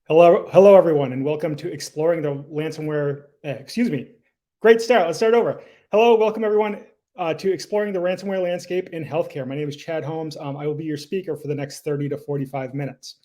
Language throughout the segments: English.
Hello, everyone, and welcome to Exploring the Ransomware. Great start. Let's start over. Hello, welcome everyone to Exploring the Ransomware Landscape in Healthcare. My name is Chad Holmes. I will be your speaker for the next 30 to 45 minutes.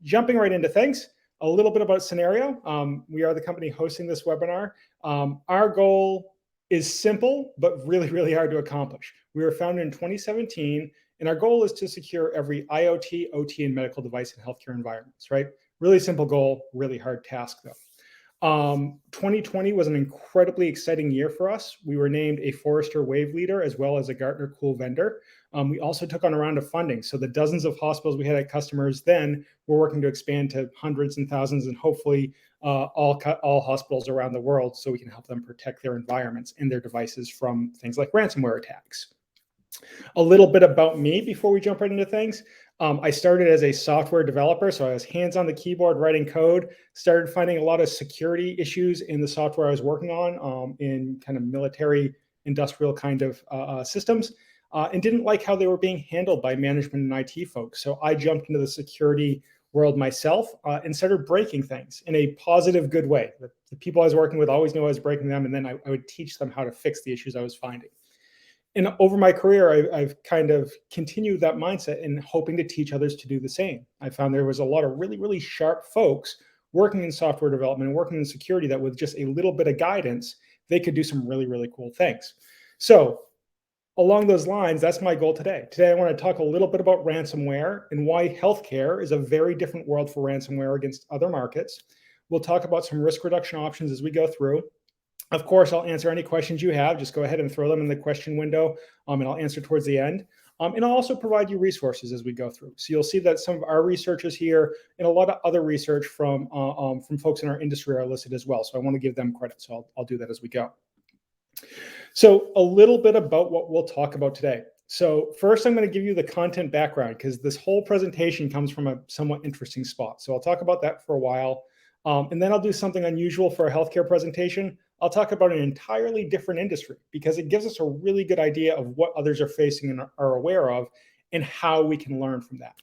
Jumping right into things, a little bit about Cynerio. We are the company hosting this webinar. Our goal is simple, but really, really hard to accomplish. We were founded in 2017, and our goal is to secure every IoT, OT, and medical device in healthcare environments, right? Really simple goal, really hard task though. 2020 was an incredibly exciting year for us. We were named a Forrester Wave Leader as well as a Gartner Cool Vendor. We also took on a round of funding. So the dozens of hospitals we had at customers then, we're working to expand to hundreds and thousands and hopefully all hospitals around the world so we can help them protect their environments and their devices from things like ransomware attacks. A little bit about me before we jump right into things. I started as a software developer, so I was hands on the keyboard writing code, started finding a lot of security issues in the software I was working on in kind of military industrial kind of systems, and didn't like how they were being handled by management and IT folks. So I jumped into the security world myself and started breaking things in a positive, good way. The people I was working with always knew I was breaking them, and then I would teach them how to fix the issues I was finding. And over my career, I've kind of continued that mindset and hoping to teach others to do the same. I found there was a lot of really, really sharp folks working in software development and working in security that with just a little bit of guidance, they could do some really, really cool things. So along those lines, that's my goal today. Today, I want to talk a little bit about ransomware and why healthcare is a very different world for ransomware against other markets. We'll talk about some risk reduction options as we go through. Of course, I'll answer any questions you have. Just go ahead and throw them in the question window, and I'll answer towards the end. And I'll also provide you resources as we go through. So you'll see that some of our research is here, and a lot of other research from folks in our industry are listed as well. So I want to give them credit. So I'll do that as we go. So a little bit about what we'll talk about today. So first, I'm going to give you the content background because this whole presentation comes from a somewhat interesting spot. So I'll talk about that for a while. And then I'll do something unusual for a healthcare presentation. I'll talk about an entirely different industry because it gives us a really good idea of what others are facing and are aware of and how we can learn from that.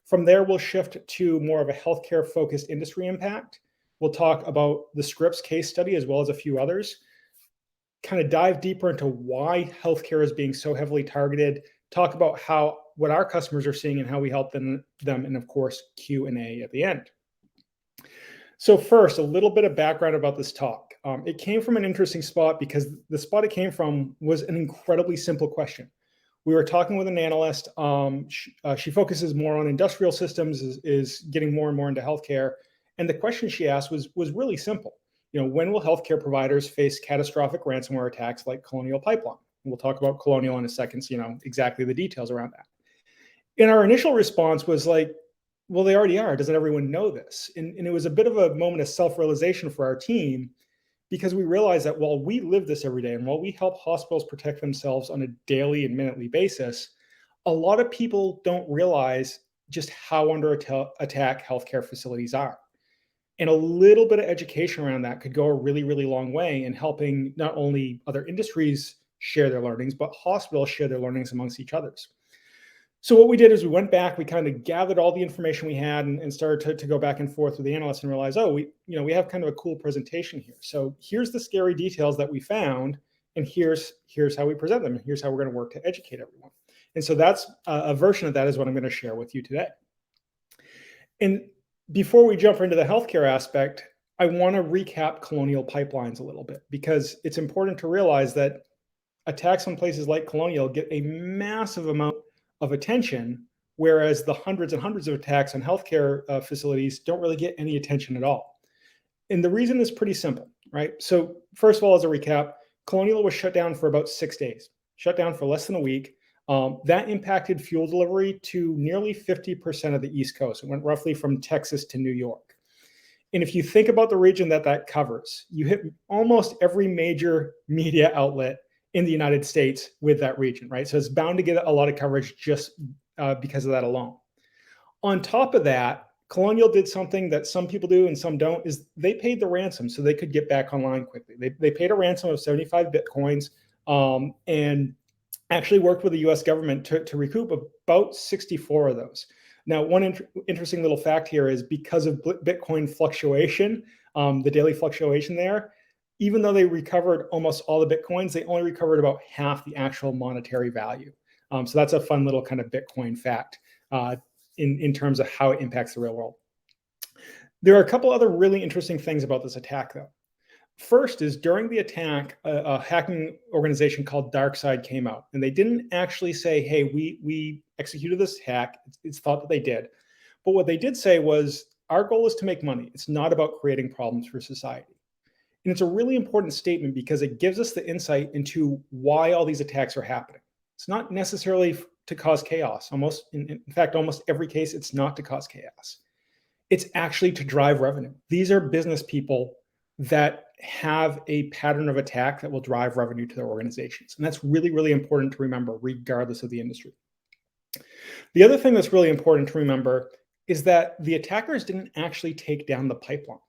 From there, we'll shift to more of a healthcare focused industry impact. We'll talk about the Scripps case study as well as a few others, kind of dive deeper into why healthcare is being so heavily targeted, talk about what our customers are seeing and how we help them, and of course, Q&A at the end. So first, a little bit of background about this talk. It came from an interesting spot because the spot it came from was an incredibly simple question. We were talking with an analyst. She focuses more on industrial systems, is getting more and more into healthcare. And the question she asked was really simple. When will healthcare providers face catastrophic ransomware attacks like Colonial Pipeline? And we'll talk about Colonial in a second, so exactly the details around that. And our initial response was like, well, they already are. Doesn't everyone know this? And it was a bit of a moment of self-realization for our team because we realized that while we live this every day and while we help hospitals protect themselves on a daily and minutely basis, a lot of people don't realize just how under attack healthcare facilities are. And a little bit of education around that could go a really, really long way in helping not only other industries share their learnings, but hospitals share their learnings amongst each others. So what we did is we went back, we kind of gathered all the information we had and started to go back and forth with the analysts and realize, oh, we have kind of a cool presentation here. So here's the scary details that we found, and here's how we present them, and here's how we're going to work to educate everyone. And so that's a version of that is what I'm going to share with you today. And before we jump into the healthcare aspect, I want to recap Colonial Pipelines a little bit because it's important to realize that attacks on places like Colonial get a massive amount of attention, whereas the hundreds and hundreds of attacks on healthcare facilities don't really get any attention at all. And the reason is pretty simple, right? So first of all, as a recap, Colonial was shut down for about 6 days, shut down for less than a week. That impacted fuel delivery to nearly 50% of the East Coast. It went roughly from Texas to New York. And if you think about the region that covers, you hit almost every major media outlet in the United States with that region, right? So it's bound to get a lot of coverage just because of that alone. On top of that, Colonial did something that some people do and some don't, is they paid the ransom so they could get back online quickly. They paid a ransom of 75 Bitcoins and actually worked with the US government to recoup about 64 of those. Now, one interesting little fact here is because of Bitcoin fluctuation, the daily fluctuation there, even though they recovered almost all the Bitcoins, they only recovered about half the actual monetary value. So that's a fun little kind of Bitcoin fact in terms of how it impacts the real world. There are a couple other really interesting things about this attack, though. First is during the attack, a hacking organization called DarkSide came out, and they didn't actually say, hey, we executed this hack. It's thought that they did. But what they did say was, our goal is to make money. It's not about creating problems for society. And it's a really important statement because it gives us the insight into why all these attacks are happening. It's not necessarily to cause chaos. In fact, almost every case, it's not to cause chaos. It's actually to drive revenue. These are business people that have a pattern of attack that will drive revenue to their organizations. And that's really, really important to remember, regardless of the industry. The other thing that's really important to remember is that the attackers didn't actually take down the pipeline.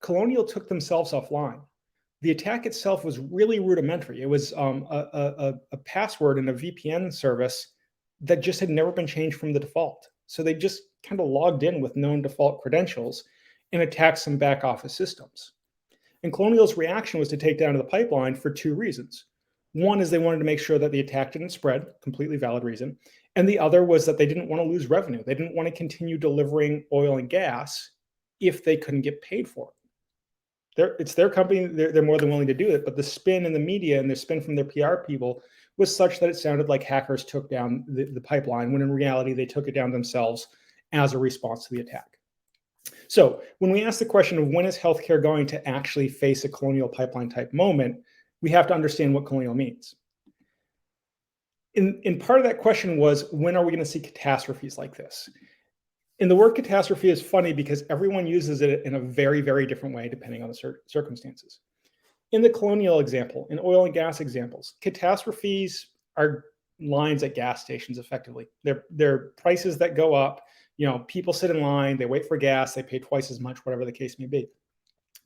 Colonial took themselves offline. The attack itself was really rudimentary. It was a password in a VPN service that just had never been changed from the default. So they just kind of logged in with known default credentials and attacked some back office systems. And Colonial's reaction was to take down the pipeline for two reasons. One is they wanted to make sure that the attack didn't spread, completely valid reason. And the other was that they didn't want to lose revenue. They didn't want to continue delivering oil and gas if they couldn't get paid for it. It's their company, they're more than willing to do it, but the spin in the media and the spin from their PR people was such that it sounded like hackers took down the pipeline, when in reality, they took it down themselves as a response to the attack. So when we ask the question of when is healthcare going to actually face a Colonial Pipeline type moment, we have to understand what Colonial means. In part of that question was, when are we going to see catastrophes like this? And the word catastrophe is funny because everyone uses it in a very, very different way depending on the circumstances. In the Colonial example, in oil and gas examples, catastrophes are lines at gas stations effectively. They're prices that go up. People sit in line, they wait for gas, they pay twice as much, whatever the case may be.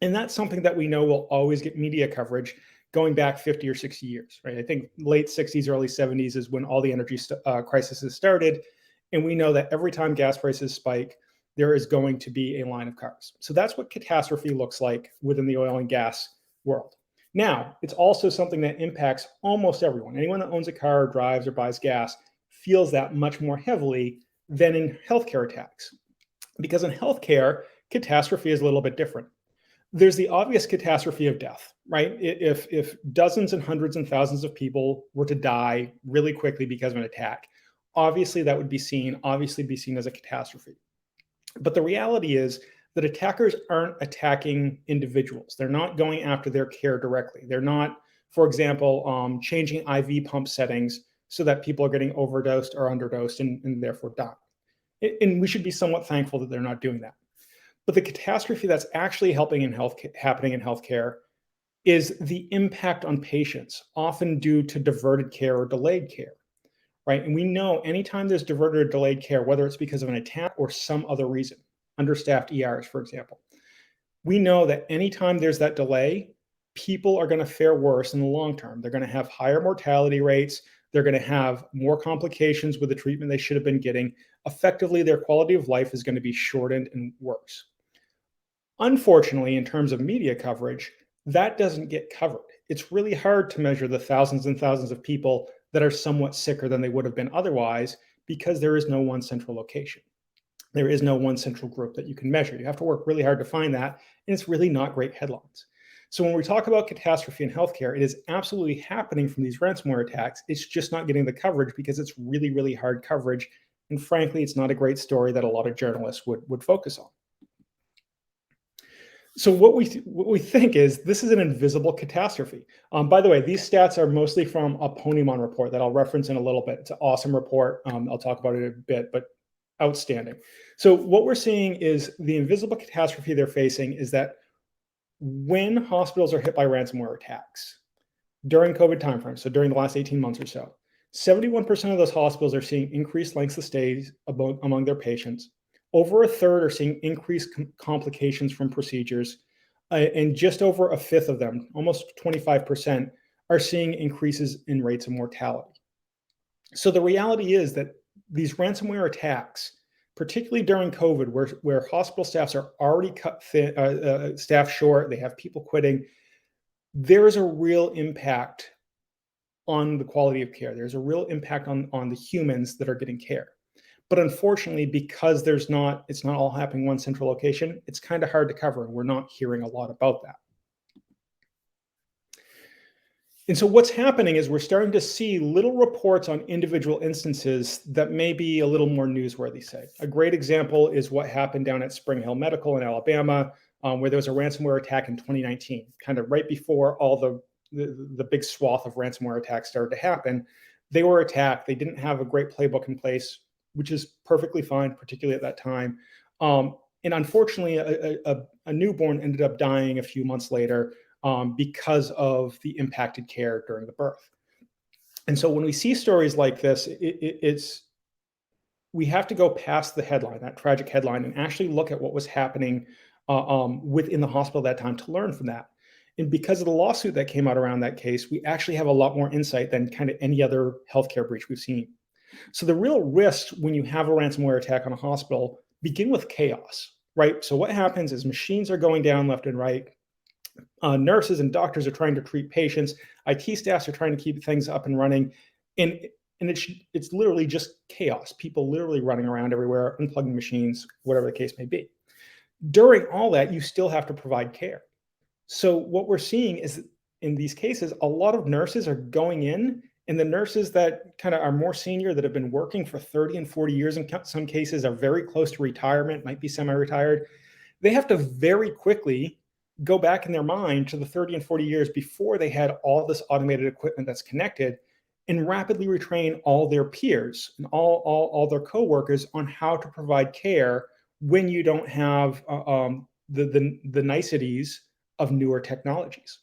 And that's something that we know will always get media coverage going back 50 or 60 years, right? I think late 60s, early 70s is when all the energy crises started. And we know that every time gas prices spike, there is going to be a line of cars. So that's what catastrophe looks like within the oil and gas world. Now, it's also something that impacts almost everyone. Anyone that owns a car, or drives, or buys gas feels that much more heavily than in healthcare attacks. Because in healthcare, catastrophe is a little bit different. There's the obvious catastrophe of death, right? If dozens and hundreds and thousands of people were to die really quickly because of an attack, obviously that would be seen as a catastrophe. But the reality is that attackers aren't attacking individuals. They're not going after their care directly. They're not, for example, changing IV pump settings so that people are getting overdosed or underdosed and therefore die. And we should be somewhat thankful that they're not doing that. But the catastrophe that's actually happening in healthcare is the impact on patients, often due to diverted care or delayed care, right? And we know anytime there's diverted or delayed care, whether it's because of an attack or some other reason, understaffed ERs, for example, we know that anytime there's that delay, people are going to fare worse in the long term. They're going to have higher mortality rates. They're going to have more complications with the treatment they should have been getting. Effectively, their quality of life is going to be shortened and worse. Unfortunately, in terms of media coverage, that doesn't get covered. It's really hard to measure the thousands and thousands of people that are somewhat sicker than they would have been otherwise because there is no one central location. There is no one central group that you can measure. You have to work really hard to find that, and it's really not great headlines. So when we talk about catastrophe in healthcare, it is absolutely happening from these ransomware attacks. It's just not getting the coverage because it's really, really hard coverage. And frankly, it's not a great story that a lot of journalists would focus on. So what we think is this is an invisible catastrophe. By the way, these stats are mostly from a Ponymon report that I'll reference in a little bit. It's an awesome report. I'll talk about it in a bit, but outstanding. So what we're seeing is the invisible catastrophe they're facing is that when hospitals are hit by ransomware attacks during COVID timeframe, so during the last 18 months or so, 71% of those hospitals are seeing increased lengths of stays among their patients. Over a third are seeing increased complications from procedures, and just over a fifth of them, almost 25%, are seeing increases in rates of mortality. So the reality is that these ransomware attacks, particularly during COVID, where hospital staffs are already cut thin, staff short, they have people quitting. There is a real impact on the quality of care. There's a real impact on the humans that are getting care. But unfortunately, because it's not all happening in one central location, it's kind of hard to cover, and we're not hearing a lot about that. And so what's happening is we're starting to see little reports on individual instances that may be a little more newsworthy, say. A great example is what happened down at Spring Hill Medical in Alabama, where there was a ransomware attack in 2019, kind of right before all the big swath of ransomware attacks started to happen. They were attacked. They didn't have a great playbook in place, which is perfectly fine, particularly at that time. And unfortunately, a newborn ended up dying a few months later because of the impacted care during the birth. And so when we see stories like this, we have to go past the headline, that tragic headline, and actually look at what was happening within the hospital at that time to learn from that. And because of the lawsuit that came out around that case, we actually have a lot more insight than kind of any other healthcare breach we've seen. So the real risks when you have a ransomware attack on a hospital begin with chaos, right? So what happens is machines are going down left and right. Nurses and doctors are trying to treat patients. IT staffs are trying to keep things up and running. And it's literally just chaos. People literally running around everywhere, unplugging machines, whatever the case may be. During all that, you still have to provide care. So what we're seeing is in these cases, a lot of nurses are going in, and the nurses that kind of are more senior, that have been working for 30 and 40 years, in some cases are very close to retirement, might be semi-retired. They have to very quickly go back in their mind to the 30 and 40 years before they had all this automated equipment that's connected, and rapidly retrain all their peers and all their coworkers on how to provide care when you don't have the niceties of newer technologies.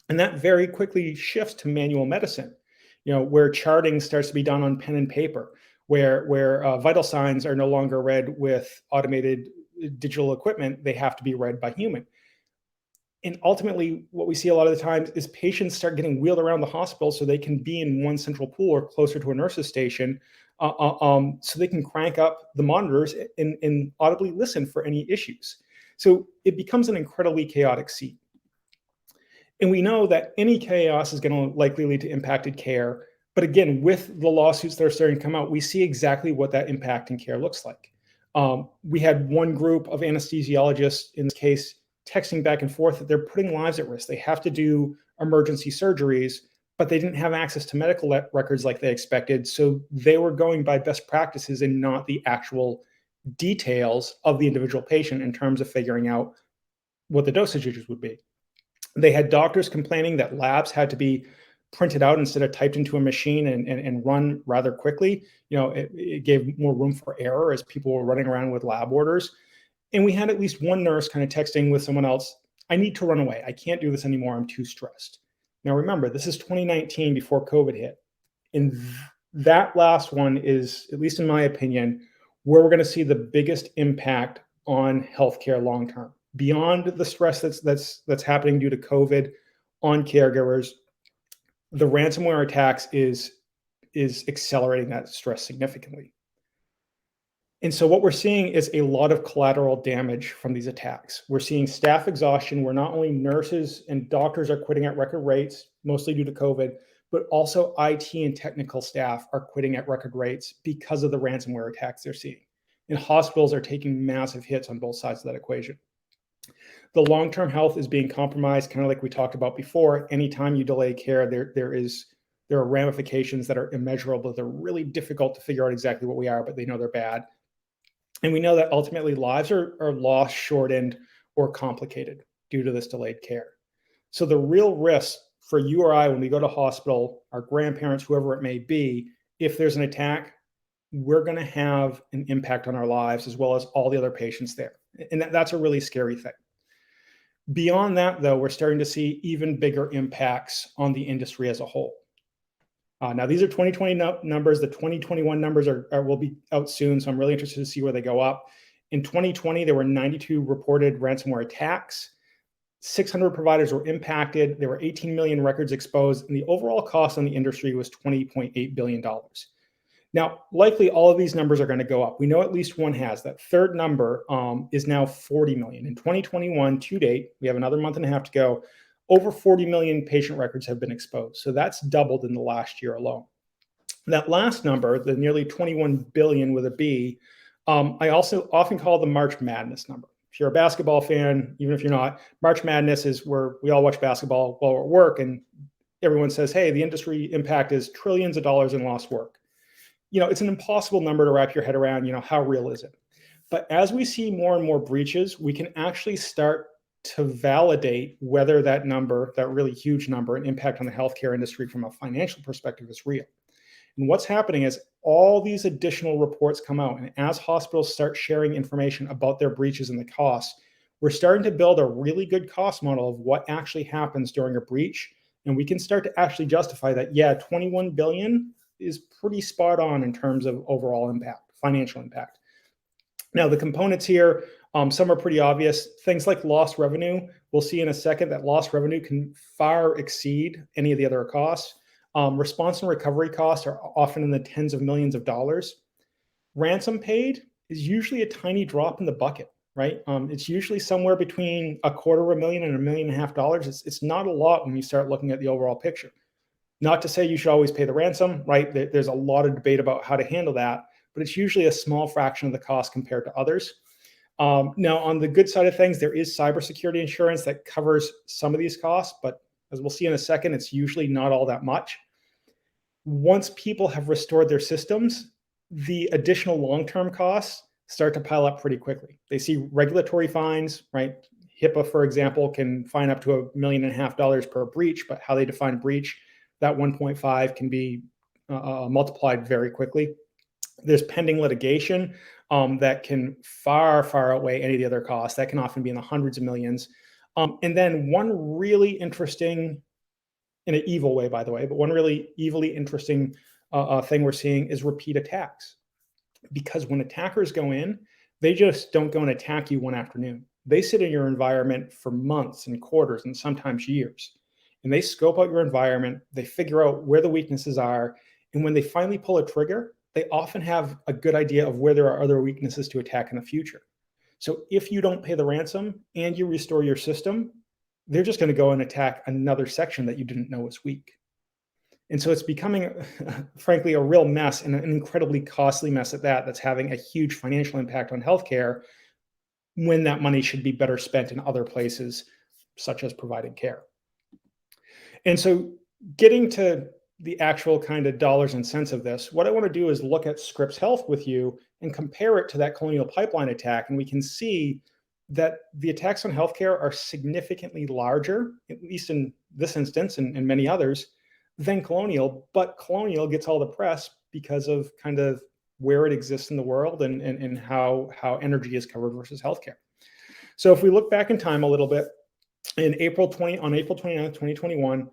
And that very quickly shifts to manual medicine, where charting starts to be done on pen and paper, where vital signs are no longer read with automated digital equipment. They have to be read by human. And ultimately, what we see a lot of the times is patients start getting wheeled around the hospital so they can be in one central pool or closer to a nurse's station, so they can crank up the monitors and audibly listen for any issues. So it becomes an incredibly chaotic scene. And we know that any chaos is going to likely lead to impacted care. But again, with the lawsuits that are starting to come out, we see exactly what that impact in care looks like. We had one group of anesthesiologists in this case texting back and forth that they're putting lives at risk. They have to do emergency surgeries, but they didn't have access to medical records like they expected. So they were going by best practices and not the actual details of the individual patient in terms of figuring out what the dosages would be. They had doctors complaining that labs had to be printed out instead of typed into a machine and run rather quickly. It gave more room for error as people were running around with lab orders. And we had at least one nurse kind of texting with someone else, I need to run away. I can't do this anymore. I'm too stressed. Now, remember, this is 2019 before COVID hit. And that last one is, at least in my opinion, where we're going to see the biggest impact on healthcare long term. Beyond the stress that's happening due to COVID on caregivers, the ransomware attacks is accelerating that stress significantly. And so what we're seeing is a lot of collateral damage from these attacks. We're seeing staff exhaustion, where not only nurses and doctors are quitting at record rates, mostly due to COVID, but also IT and technical staff are quitting at record rates because of the ransomware attacks they're seeing. And hospitals are taking massive hits on both sides of that equation. The long-term health is being compromised, kind of like we talked about before. Anytime you delay care, there are ramifications that are immeasurable. They're really difficult to figure out exactly what we are, but they know they're bad. And we know that ultimately lives are lost, shortened, or complicated due to this delayed care. So the real risk for you or I when we go to hospital, our grandparents, whoever it may be, if there's an attack, we're going to have an impact on our lives as well as all the other patients there. And that's a really scary thing. Beyond that, though, we're starting to see even bigger impacts on the industry as a whole. Now, these are 2020 numbers. The 2021 numbers will be out soon, so I'm really interested to see where they go up. In 2020, there were 92 reported ransomware attacks. 600 providers were impacted. There were 18 million records exposed, and the overall cost on the industry was $20.8 billion. Now, likely all of these numbers are going to go up. We know at least one has. That third number is now 40 million. In 2021, to date, we have another month and a half to go. Over 40 million patient records have been exposed. So that's doubled in the last year alone. That last number, the nearly 21 billion with a B, I also often call the March Madness number. If you're a basketball fan, even if you're not, March Madness is where we all watch basketball while we're at work, and everyone says, hey, the industry impact is trillions of dollars in lost work. It's an impossible number to wrap your head around. How real is it? But as we see more and more breaches, we can actually start to validate whether that number, that really huge number, and impact on the healthcare industry from a financial perspective is real. And what's happening is all these additional reports come out, and as hospitals start sharing information about their breaches and the costs, we're starting to build a really good cost model of what actually happens during a breach. And we can start to actually justify that, yeah, 21 billion is pretty spot on in terms of overall impact, financial impact. Now, the components here, some are pretty obvious. Things like lost revenue, we'll see in a second that lost revenue can far exceed any of the other costs. Response and recovery costs are often in the tens of millions of dollars. Ransom paid is usually a tiny drop in the bucket, right? It's usually somewhere between $250,000 and $1.5 million. It's not a lot when you start looking at the overall picture. Not to say you should always pay the ransom, right? There's a lot of debate about how to handle that, but it's usually a small fraction of the cost compared to others. Now, on the good side of things, there is cybersecurity insurance that covers some of these costs, but as we'll see in a second, it's usually not all that much. Once people have restored their systems, the additional long-term costs start to pile up pretty quickly. They see regulatory fines, right? HIPAA, for example, can fine up to $1.5 million per breach, but how they define breach, that 1.5 can be multiplied very quickly. There's pending litigation that can far, far outweigh any of the other costs. That can often be in the hundreds of millions. And then one really interesting, in an evil way, by the way, but one really evilly interesting thing we're seeing is repeat attacks. Because when attackers go in, they just don't go and attack you one afternoon. They sit in your environment for months and quarters and sometimes years. And they scope out your environment, they figure out where the weaknesses are, and when they finally pull a trigger, they often have a good idea of where there are other weaknesses to attack in the future. So if you don't pay the ransom and you restore your system, they're just going to go and attack another section that you didn't know was weak. And so it's becoming, frankly, a real mess, and an incredibly costly mess at that, that's having a huge financial impact on healthcare when that money should be better spent in other places, such as providing care. And so getting to the actual kind of dollars and cents of this, what I want to do is look at Scripps Health with you and compare it to that Colonial Pipeline attack. And we can see that the attacks on healthcare are significantly larger, at least in this instance and many others, than Colonial. But Colonial gets all the press because of kind of where it exists in the world and how energy is covered versus healthcare. So if we look back in time a little bit, on April 29th, 2021,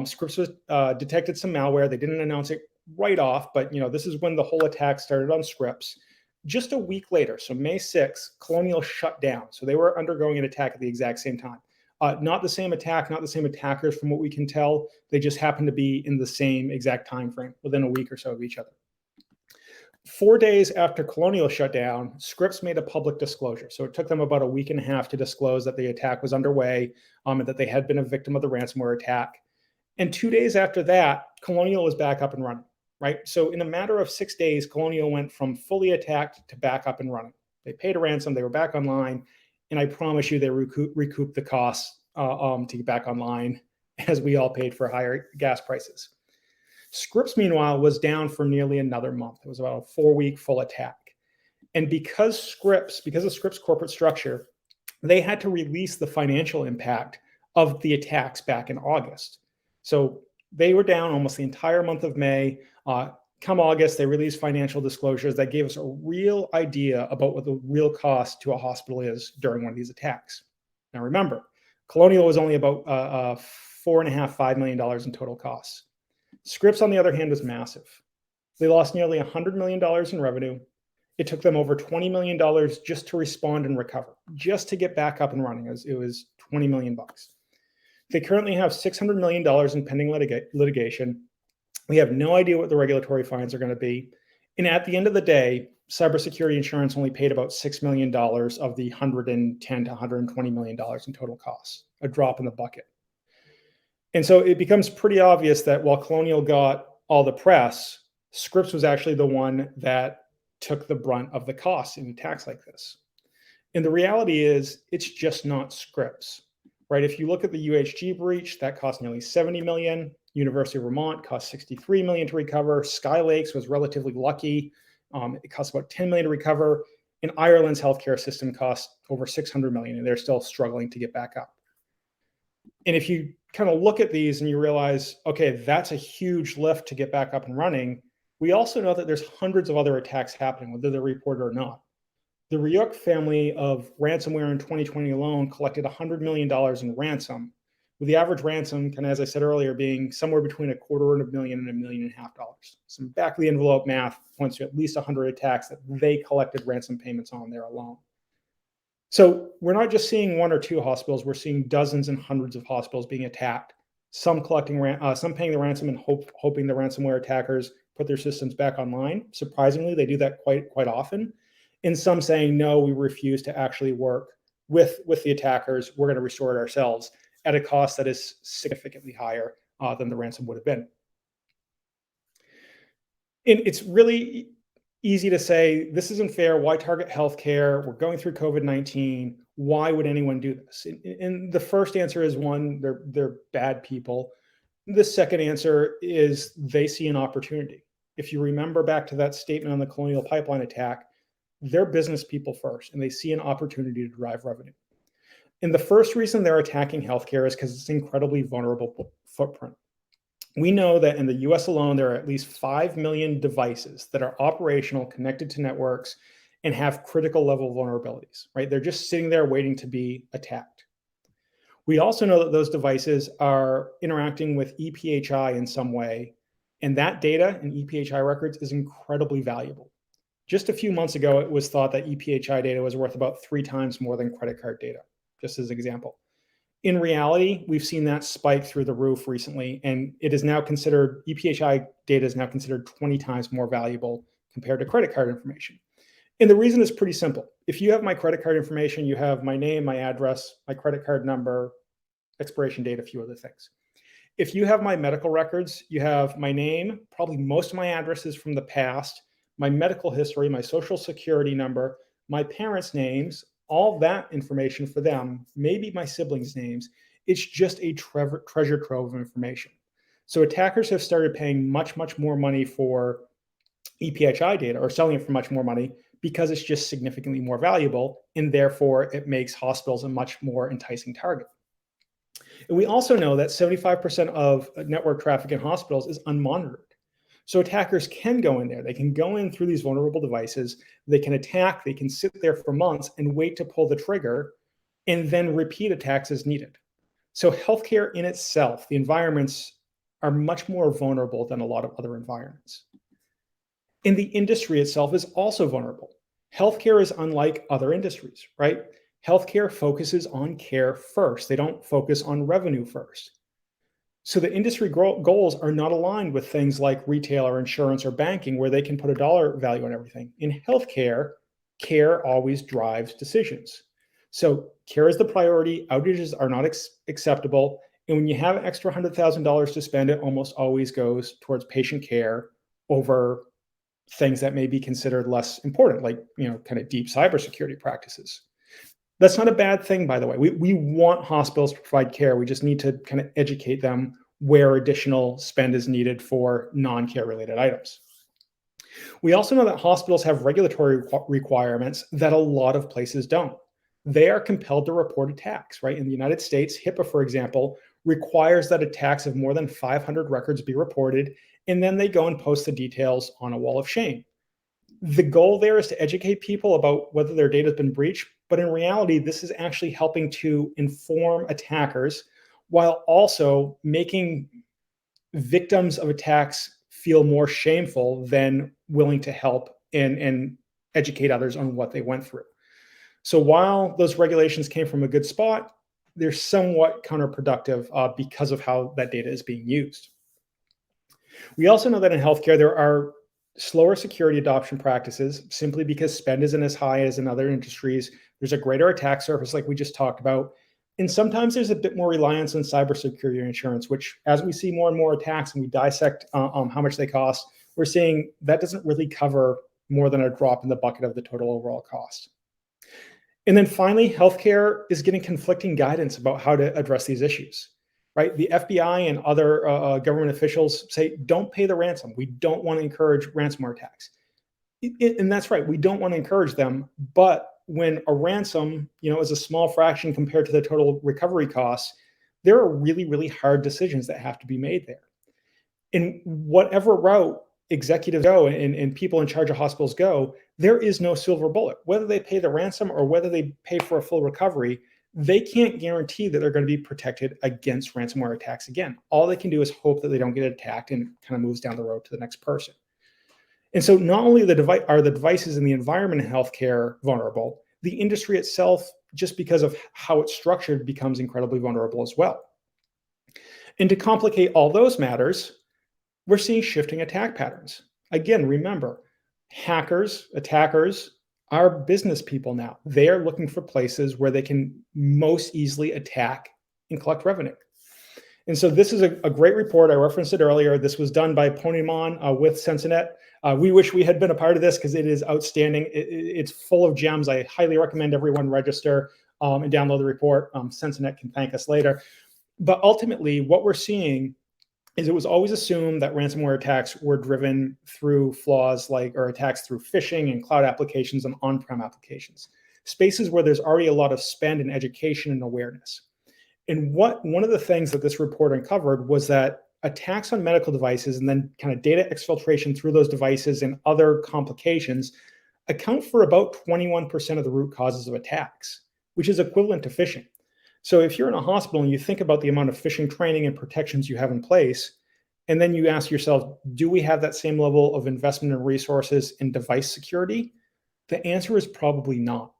Scripps was, detected some malware. They didn't announce it right off, but this is when the whole attack started on Scripps. Just a week later, so May 6th, Colonial shut down. So they were undergoing an attack at the exact same time. Not the same attack, not the same attackers from what we can tell. They just happened to be in the same exact time frame, within a week or so of each other. 4 days after Colonial shut down, Scripps made a public disclosure. So it took them about a week and a half to disclose that the attack was underway, and that they had been a victim of the ransomware attack. And 2 days after that, Colonial was back up and running, right? So in a matter of 6 days, Colonial went from fully attacked to back up and running. They paid a ransom, they were back online, and I promise you they recouped the costs to get back online, as we all paid for higher gas prices. Scripps, meanwhile, was down for nearly another month. It was about a 4-week full attack. And because of Scripps' corporate structure, they had to release the financial impact of the attacks back in August. So they were down almost the entire month of May. Come August, they released financial disclosures that gave us a real idea about what the real cost to a hospital is during one of these attacks. Now remember, Colonial was only about $4.5 million in total costs. Scripps, on the other hand, was massive. They lost nearly $100 million in revenue. It took them over $20 million just to respond and recover, just to get back up and running. It was $20 million. They currently have $600 million in pending litigation. We have no idea what the regulatory fines are going to be. And at the end of the day, cybersecurity insurance only paid about $6 million of the $110 to $120 million in total costs, a drop in the bucket. And so it becomes pretty obvious that while Colonial got all the press, Scripps was actually the one that took the brunt of the costs in attacks like this. And the reality is, it's just not Scripps, right? If you look at the UHG breach, that cost nearly 70 million. University of Vermont cost 63 million to recover. Sky Lakes was relatively lucky. It cost about 10 million to recover. And Ireland's healthcare system cost over 600 million, and they're still struggling to get back up. And if you kind of look at these and you realize, okay, that's a huge lift to get back up and running, we also know that there's hundreds of other attacks happening, whether they're reported or not. The Ryuk family of ransomware in 2020 alone collected $100 million in ransom, with the average ransom, kind of as I said earlier, being somewhere between $250,000 and $1.5 million. Some back of the envelope math points to at least 100 attacks that they collected ransom payments on there alone. So we're not just seeing one or two hospitals, we're seeing dozens and hundreds of hospitals being attacked, some some paying the ransom and hoping the ransomware attackers put their systems back online. Surprisingly, they do that quite often. And some saying, no, we refuse to actually work with the attackers. We're going to restore it ourselves at a cost that is significantly higher than the ransom would have been. And it's really easy to say, this isn't fair. Why target healthcare? We're going through COVID-19. Why would anyone do this? And the first answer is, one, they're bad people. The second answer is they see an opportunity. If you remember back to that statement on the Colonial Pipeline attack, they're business people first, and they see an opportunity to drive revenue. And the first reason they're attacking healthcare is because it's an incredibly vulnerable footprint. We know that in the US alone, there are at least 5 million devices that are operational, connected to networks, and have critical level vulnerabilities, right? They're just sitting there waiting to be attacked. We also know that those devices are interacting with EPHI in some way, and that data and EPHI records is incredibly valuable. Just a few months ago, it was thought that EPHI data was worth about 3 times more than credit card data, just as an example. In reality, we've seen that spike through the roof recently, and it is now considered, EPHI data is now considered 20 times more valuable compared to credit card information. And the reason is pretty simple. If you have my credit card information, you have my name, my address, my credit card number, expiration date, a few other things. If you have my medical records, you have my name, probably most of my addresses from the past, my medical history, my social security number, my parents' names, all that information for them, maybe my siblings' names. It's just a treasure trove of information. So attackers have started paying much more money for EPHI data, or selling it for much more money, because it's just significantly more valuable, and therefore it makes hospitals a much more enticing target. And we also know that 75% of network traffic in hospitals is unmonitored. So attackers can go in there. They can go in through these vulnerable devices. They can attack. They can sit there for months and wait to pull the trigger, and then repeat attacks as needed. So healthcare in itself, the environments are much more vulnerable than a lot of other environments. And the industry itself is also vulnerable. Healthcare is unlike other industries, right? Healthcare focuses on care first. They don't focus on revenue first. So the industry goals are not aligned with things like retail or insurance or banking, where they can put a dollar value on everything. In healthcare, care always drives decisions. So care is the priority. Outages are not acceptable. And when you have an extra $100,000 to spend, it almost always goes towards patient care over things that may be considered less important, like, kind of deep cybersecurity practices. That's not a bad thing, by the way. We want hospitals to provide care. We just need to kind of educate them where additional spend is needed for non-care related items. We also know that hospitals have regulatory requirements that a lot of places don't. They are compelled to report attacks, right? In the United States, HIPAA, for example, requires that attacks of more than 500 records be reported, and then they go and post the details on a wall of shame. The goal there is to educate people about whether their data has been breached, but in reality, this is actually helping to inform attackers while also making victims of attacks feel more shameful than willing to help and educate others on what they went through. So while those regulations came from a good spot, they're somewhat counterproductive because of how that data is being used. We also know that in healthcare, there are slower security adoption practices, simply because spend isn't as high as in other industries. There's a greater attack surface, like we just talked about. And sometimes there's a bit more reliance on cybersecurity insurance, which, as we see more and more attacks and we dissect how much they cost, we're seeing that doesn't really cover more than a drop in the bucket of the total overall cost. And then finally, healthcare is getting conflicting guidance about how to address these issues, right? The FBI and other government officials say, don't pay the ransom. We don't want to encourage ransomware attacks. And that's right. We don't want to encourage them. But when a ransom, is a small fraction compared to the total recovery costs, there are really, really hard decisions that have to be made there. In whatever route executives go and people in charge of hospitals go, there is no silver bullet. Whether they pay the ransom or whether they pay for a full recovery, they can't guarantee that they're going to be protected against ransomware attacks again. All they can do is hope that they don't get attacked and kind of moves down the road to the next person. And so not only are the devices in the environment in healthcare vulnerable, the industry itself, just because of how it's structured, becomes incredibly vulnerable as well. And to complicate all those matters, we're seeing shifting attack patterns. Again, remember, attackers are business people now. They are looking for places where they can most easily attack and collect revenue. And so this is a great report. I referenced it earlier. This was done by Ponymon with Sensinet. We wish we had been a part of this because it is outstanding. It's full of gems. I highly recommend everyone register and download the report. Sensinet can thank us later. But ultimately, what we're seeing is it was always assumed that ransomware attacks were driven through flaws or attacks through phishing and cloud applications and on-prem applications, spaces where there's already a lot of spend in education and awareness. And one of the things that this report uncovered was that attacks on medical devices and then kind of data exfiltration through those devices and other complications account for about 21% of the root causes of attacks, which is equivalent to phishing. So if you're in a hospital and you think about the amount of phishing training and protections you have in place, and then you ask yourself, do we have that same level of investment and resources in device security? The answer is probably not.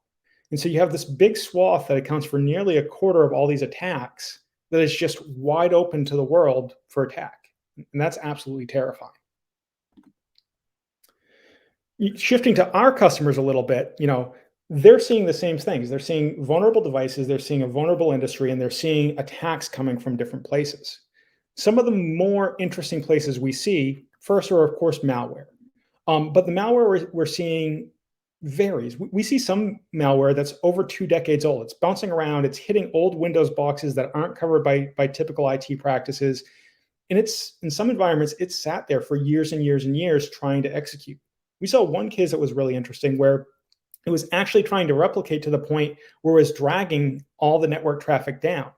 And so you have this big swath that accounts for nearly a quarter of all these attacks that is just wide open to the world for attack. And that's absolutely terrifying. Shifting to our customers a little bit, they're seeing the same things. They're seeing vulnerable devices, they're seeing a vulnerable industry, and they're seeing attacks coming from different places. Some of the more interesting places we see, first are, of course, malware. But the malware we're seeing varies. We see some malware that's over 2 decades old. It's bouncing around. It's hitting old Windows boxes that aren't covered by typical IT practices. And it's in some environments, it's sat there for years and years and years trying to execute. We saw one case that was really interesting where it was actually trying to replicate to the point where it was dragging all the network traffic down.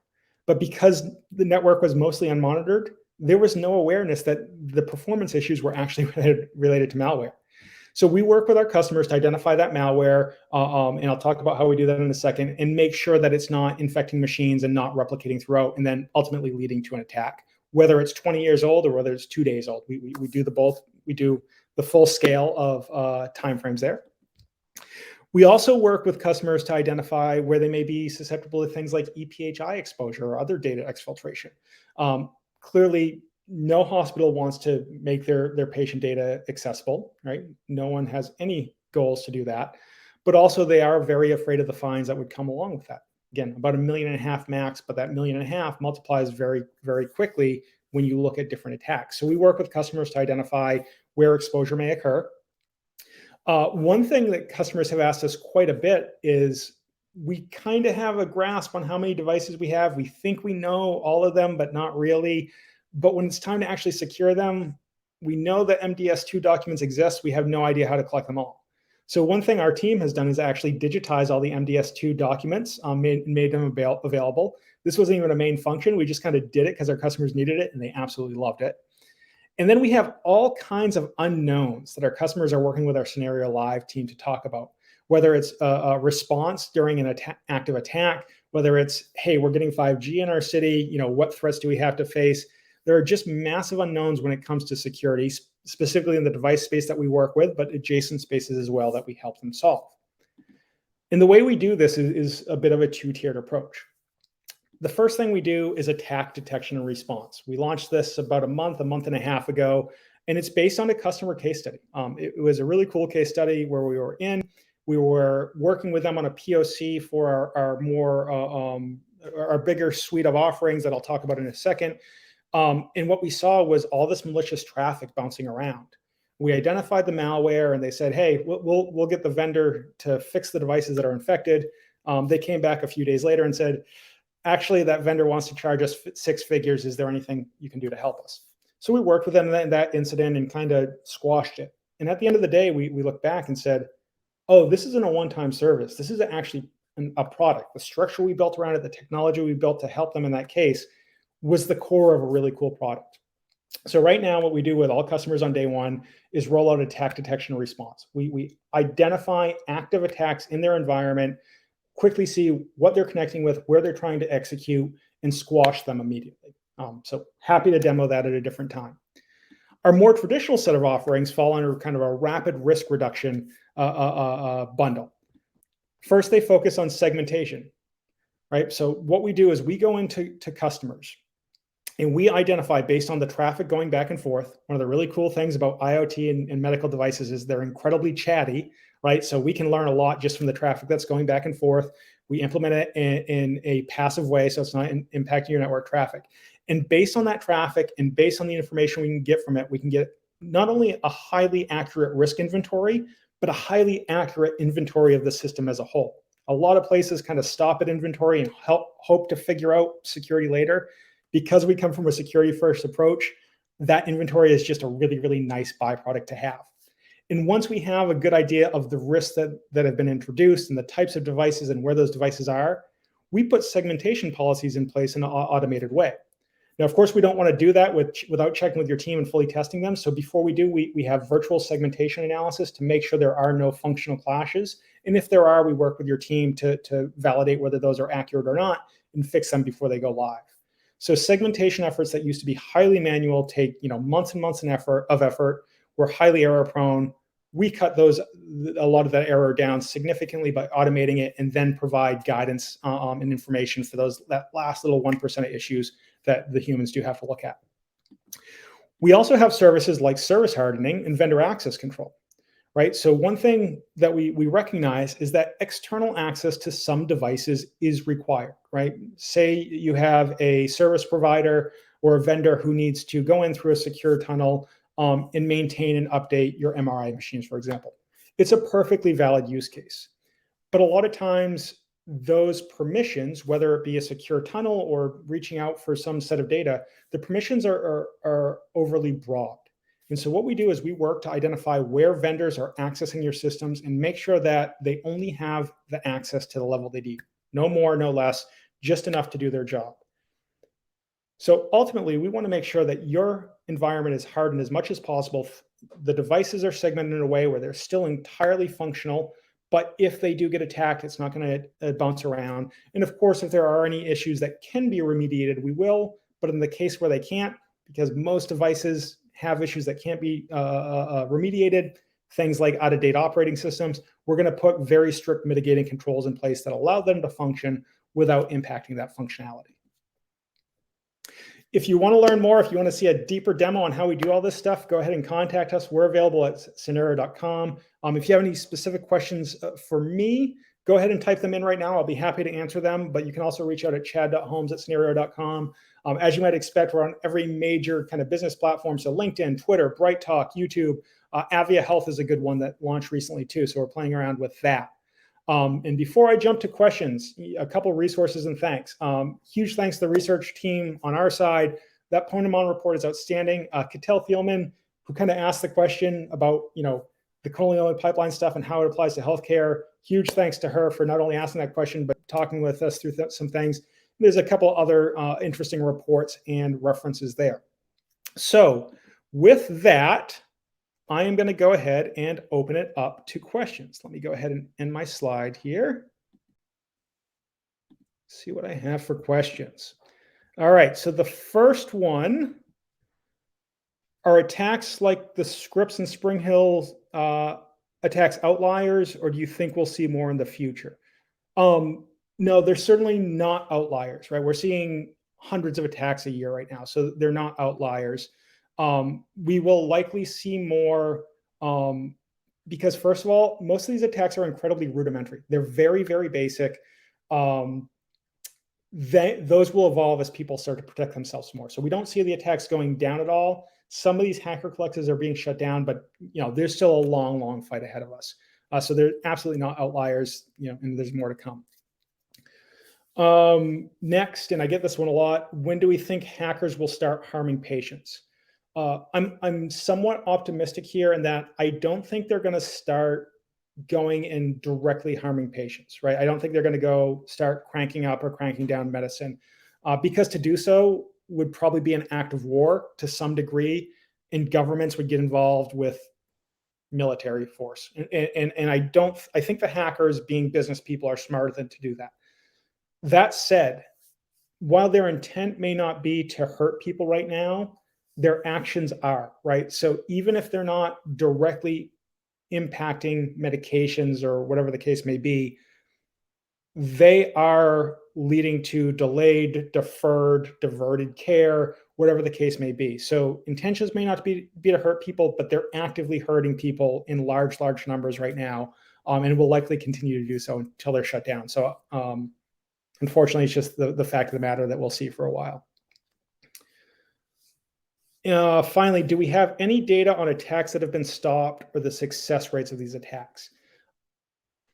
But because the network was mostly unmonitored, there was no awareness that the performance issues were actually related to malware. So we work with our customers to identify that malware, and I'll talk about how we do that in a second, and make sure that it's not infecting machines and not replicating throughout, and then ultimately leading to an attack, whether it's 20 years old or whether it's 2 days old. We do the both. We do the full scale of timeframes there. We also work with customers to identify where they may be susceptible to things like EPHI exposure or other data exfiltration. Clearly, no hospital wants to make their patient data accessible, right? No one has any goals to do that. But also they are very afraid of the fines that would come along with that. Again, about $1.5 million max, but that $1.5 million multiplies very, very quickly when you look at different attacks. So we work with customers to identify where exposure may occur. One thing that customers have asked us quite a bit is we kind of have a grasp on how many devices we have. We think we know all of them, but not really. But when it's time to actually secure them, we know that MDS2 documents exist. We have no idea how to collect them all. So one thing our team has done is actually digitize all the MDS2 documents, made them available. This wasn't even a main function. We just kind of did it because our customers needed it and they absolutely loved it. And then we have all kinds of unknowns that our customers are working with our Cynerio Live team to talk about, whether it's a response during an active attack, whether it's, hey, we're getting 5G in our city, what threats do we have to face? There are just massive unknowns when it comes to security, specifically in the device space that we work with, but adjacent spaces as well that we help them solve. And the way we do this is a bit of a two-tiered approach. The first thing we do is attack detection and response. We launched this about a month and a half ago, And it's based on a customer case study. It was a really cool case study where we were working with them on a POC for our bigger suite of offerings that I'll talk about in a second. And what we saw was all this malicious traffic bouncing around. We identified the malware, and they said, "Hey, we'll get the vendor to fix the devices that are infected." They came back a few days later and said, "Actually, that vendor wants to charge us six figures. Is there anything you can do to help us?" So we worked with them in that incident and kind of squashed it. And at the end of the day, we looked back and said, "Oh, this isn't a one-time service. This is actually a product. The structure we built around it, the technology we built to help them in that case, was the core of a really cool product." So right now, what we do with all customers on day one is roll out attack detection and response. We identify active attacks in their environment, quickly see what they're connecting with, where they're trying to execute, and squash them immediately. So happy to demo that at a different time. Our more traditional set of offerings fall under kind of a rapid risk reduction bundle. First, they focus on segmentation, right? So what we do is we go into customers and we identify based on the traffic going back and forth. One of the really cool things about IoT and medical devices is they're incredibly chatty, right? So we can learn a lot just from the traffic that's going back and forth. We implement it in a passive way, so it's not impacting your network traffic. And based on that traffic and based on the information we can get from it, we can get not only a highly accurate risk inventory, but a highly accurate inventory of the system as a whole. A lot of places kind of stop at inventory and hope to figure out security later. Because we come from a security-first approach, that inventory is just a really, really nice byproduct to have. And once we have a good idea of the risks that have been introduced and the types of devices and where those devices are, we put segmentation policies in place in an automated way. Now, of course, we don't want to do that without checking with your team and fully testing them. So before we do, we have virtual segmentation analysis to make sure there are no functional clashes. And if there are, we work with your team to validate whether those are accurate or not and fix them before they go live. So segmentation efforts that used to be highly manual take months and months of effort. We're highly error prone. We cut a lot of that error down significantly by automating it, and then provide guidance and information for that last little 1% of issues that the humans do have to look at. We also have services like service hardening and vendor access control. Right. So one thing that we recognize is that external access to some devices is required. Right. Say you have a service provider or a vendor who needs to go in through a secure tunnel and maintain and update your MRI machines, for example. It's a perfectly valid use case. But a lot of times those permissions, whether it be a secure tunnel or reaching out for some set of data, the permissions are overly broad. And so what we do is we work to identify where vendors are accessing your systems and make sure that they only have the access to the level they need. No more, no less, just enough to do their job. So ultimately, we want to make sure that your environment is hardened as much as possible. The devices are segmented in a way where they're still entirely functional, but if they do get attacked, it's not going to bounce around. And of course, if there are any issues that can be remediated, we will. But in the case where they can't, because most devices have issues that can't be remediated, things like out-of-date operating systems, we're going to put very strict mitigating controls in place that allow them to function without impacting that functionality. If you want to learn more, if you want to see a deeper demo on how we do all this stuff, go ahead and contact us. We're available at Cynerio.com. If you have any specific questions for me, go ahead and type them in right now. I'll be happy to answer them, but you can also reach out at chad.holmes@Cynerio.com. As you might expect, we're on every major kind of business platform. So LinkedIn, Twitter, Bright Talk, YouTube. Avia Health is a good one that launched recently too. So we're playing around with that. And before I jump to questions, a couple of resources and thanks. Huge thanks to the research team on our side. That Point of On report is outstanding. Cattell Thielman, who kind of asked the question about, the Colonial Pipeline stuff and how it applies to healthcare. Huge thanks to her for not only asking that question, but talking with us through some things. There's a couple other interesting reports and references there. So with that, I am going to go ahead and open it up to questions. Let me go ahead and end my slide here. See what I have for questions. All right, so the first one, are attacks like the Scripps and Spring Hill attacks outliers, or do you think we'll see more in the future? No, they're certainly not outliers, right? We're seeing hundreds of attacks a year right now, so they're not outliers. We will likely see more because, first of all, most of these attacks are incredibly rudimentary. They're very, very basic. Um, those will evolve as people start to protect themselves more. So we don't see the attacks going down at all. Some of these hacker collectives are being shut down, but there's still a long, long fight ahead of us. So they're absolutely not outliers, and there's more to come. Next, and I get this one a lot, when do we think hackers will start harming patients? I'm somewhat optimistic here in that I don't think they're going to start going and directly harming patients, right? I don't think they're going to go start cranking up or cranking down medicine, because to do so would probably be an act of war to some degree, and governments would get involved with military force. And I think the hackers, being business people, are smarter than to do that. That said, while their intent may not be to hurt people right now, their actions are, right? So even if they're not directly impacting medications or whatever the case may be, they are leading to delayed, deferred, diverted care, whatever the case may be. So intentions may not be to hurt people, but they're actively hurting people in large, large numbers right now, and will likely continue to do so until they're shut down. So unfortunately, it's just the fact of the matter that we'll see for a while. Finally, do we have any data on attacks that have been stopped or the success rates of these attacks?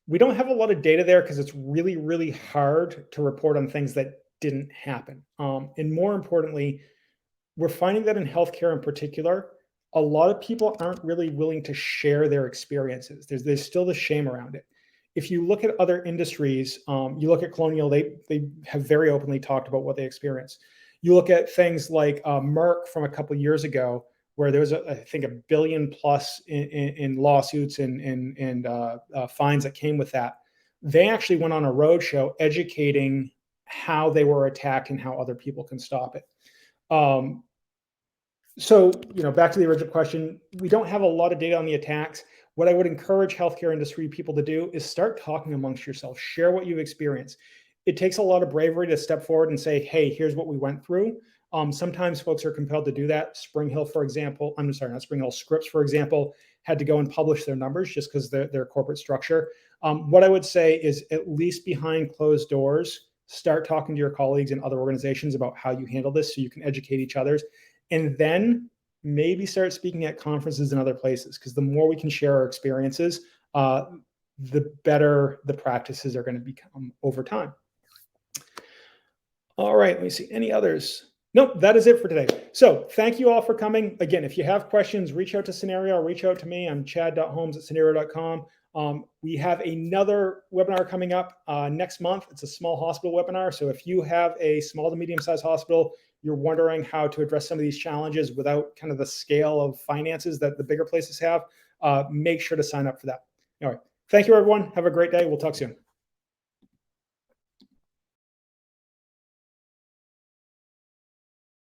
We don't have a lot of data there because it's really, really hard to report on things that didn't happen. And more importantly, we're finding that in healthcare in particular, a lot of people aren't really willing to share their experiences. There's still the shame around it. If you look at other industries, you look at Colonial, they have very openly talked about what they experienced. You look at things like Merck from a couple of years ago, where there was, I think, $1 billion plus in lawsuits and fines that came with that. They actually went on a roadshow educating how they were attacked and how other people can stop it. So, back to the original question, we don't have a lot of data on the attacks. What I would encourage healthcare industry people to do is start talking amongst yourselves, share what you've experienced. It takes a lot of bravery to step forward and say, hey, here's what we went through. Sometimes folks are compelled to do that. SpringHill, for example, I'm sorry, not SpringHill, Scripps, for example, had to go and publish their numbers just because their corporate structure. What I would say is, at least behind closed doors, start talking to your colleagues in other organizations about how you handle this so you can educate each other. And then maybe start speaking at conferences and other places, because the more we can share our experiences, the better the practices are going to become over time. All right, let me see. Any others? Nope, that is it for today. So thank you all for coming. Again, if you have questions, reach out to Cynerio or reach out to me. I'm chad.holmes@cynerio.com. We have another webinar coming up next month. It's a small hospital webinar. So if you have a small to medium-sized hospital, you're wondering how to address some of these challenges without kind of the scale of finances that the bigger places have, make sure to sign up for that. All right. Thank you, everyone. Have a great day. We'll talk soon.